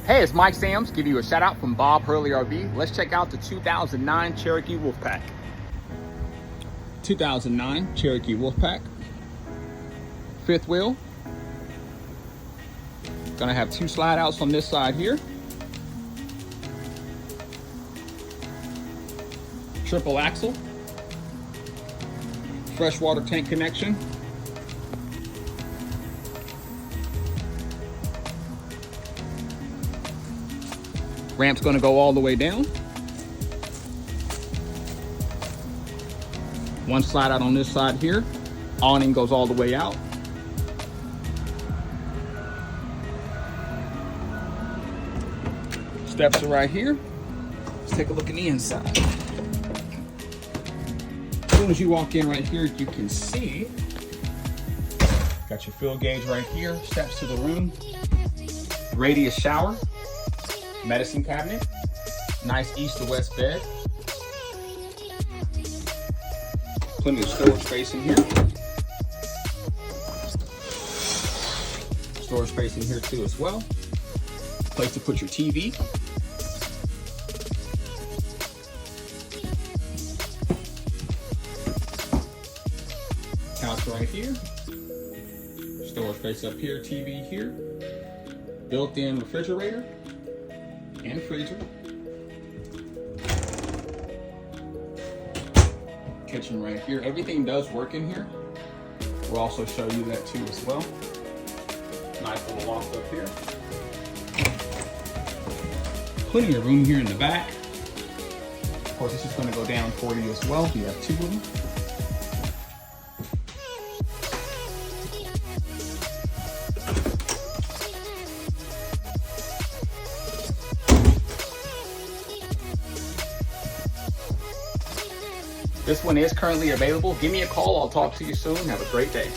Hey, it's Mike Sams. Give you a shout out from Bob Hurley RV. Let's check out the 2009 Cherokee Wolfpack. 2009 Cherokee Wolfpack. Fifth wheel. Gonna have two slide outs on this side here. Triple axle. Freshwater tank connection. Ramp's gonna go all the way down. One slide out on this side here. Awning goes all the way out. Steps are right here. Let's take a look in the inside. As soon as you walk in right here, you can see, got your fill gauge right here, steps to the room, radius shower, medicine cabinet, nice east to west bed, plenty of storage space in here. Storage space in here too as well. Place to put your TV. Couch right here. Storage space up here, TV here. Built-in refrigerator and freezer. Kitchen right here. Everything does work in here. We'll also show you that too as well. Nice little loft up here. Plenty of room here in the back. Of course, this is going to go down for you as well. You have two of them. This one is currently available. Give me a call. I'll talk to you soon. Have a great day.